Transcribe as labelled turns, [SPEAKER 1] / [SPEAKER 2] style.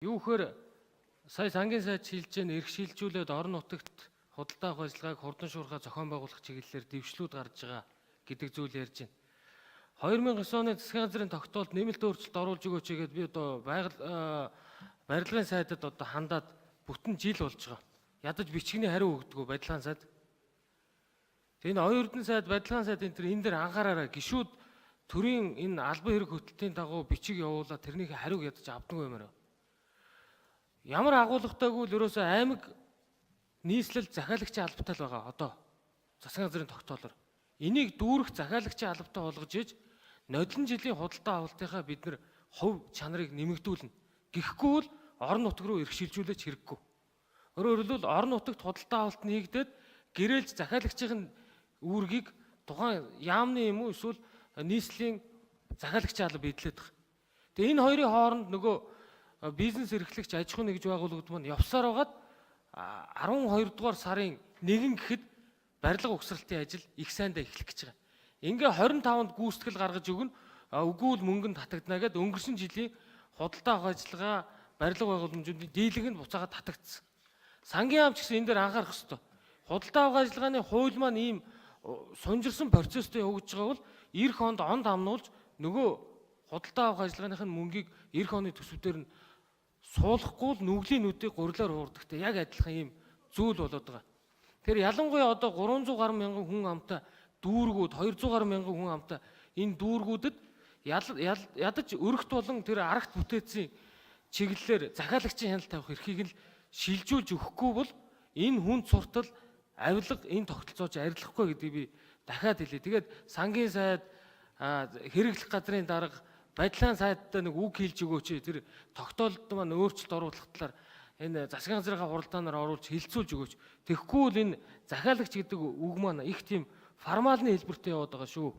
[SPEAKER 1] Юу гэхээр сая сангийн сайд шилжиж гэн эрх шилжүүлээд орон нутагт худалдаа авах ажиллагааг хурдан шуурхай зохион байгуулах чиглэлээр дэвшлүүд гарч байгаа гэдэг зүйл ярьж байна. 2009 оны засгийн газрын тогтоолд нэмэлт өөрчлөлт оруулж өгөөч гэгээд би одоо барилгын сайдад одоо хандаад бүтэн жил болж байгаа. Ядаж бичгний хариу өгдөггүй барилгын сайд. Тэгээ энэ оюутны сайд, барилгын сайд энэ дээр анхаараарай. Гишүүд төрийн энэ албан хэрэг хөтөлтийн дагуу бичиг явуулаад тэрнийг хариуг ядаж авдаггүй юмараа. Ямар агуулгатайгүй л ерөөсөө аймаг нийслэл захиалагчийн албатай л байгаа одоо засгийн газрын тогтоолоор. Энийг дүүрэх захиалагчийн албатай болгож иж нодлон жилийн худалдаа авалтынхаа бид нар хувь чанарыг нэмэгдүүлнэ. Гэхгүй бол орон нутг руу эрх шилжүүлээч хэрэггүй. Өөрөөр хэлбэл орон нутагт худалдаа авалт нэгдээд гэрээлж захиалагчийн үүргийг тухайн яамны юм уу эсвэл нийслэлийн захиалагчийн алба эдлээд байгаа. Тэгээ энэ хоёрын хооронд нөгөө бизнес эрхлэгч аж ахуйн нэгж байгууллагууд маань явсаар байгаад 12 дугаар сарын 1 гэхэд барилга угсралтын ажил их сайндаа эхлэх гэж байгаа. Ингээ 25-нд гүйцэтгэл гаргаж өгнө. Үгүй бол мөнгөнд татагдана гэд өнгөрсөн жилийн худалдаа авах ажиллагаа барилга байгууламжуудын дийлэнхэнд буцаагаад татагдсан. Сангийн яам ч гэсэн энэ дээр анхаарах хэрэгтэй. Худалдаа авах ажиллагааны хууль маань ийм сунжирсан процесстэй явагдаж байгаа бол эх хонд онд амнуулж нөгөө худалдаа авах ажиллагааныхын мөнгийг эх оны төсвүүдээр нь суулгахгүй л нүглийн нүдийг гурилаар хуурдагтай яг адилхан ийм зүйл болоод байгаа. Тэр ялангуяа одоо 300 гаруй мянган хүн амтай дүүргүүд 200 гаруй мянган хүн амтай энэ дүүргүүдэд ядаж өргөт болон тэр арагт бүтээцийн чиглэлээр захиалагчийн хяналт тавих эрхийг л шилжүүлж өгөхгүй бол энэ хүнд суртал авилга энэ тогтолцоож арилгахгүй гэдгийг би дахиад хэлье. Тэгээд сангийн сайд хэрэглэх газрын дарга байдлын сайдтай нэг үг хэлж өгөөч. Тэр тогтоолд маань өөрчлөлт оруулах талаар энэ засгийн газрынхаа хуралдаанаар оруулж хэлцүүлж өгөөч. Тэгэхгүй бол энэ захиалагч гэдэг үг маань их тийм формалны хэлбэртэй яваад байгаа шүү.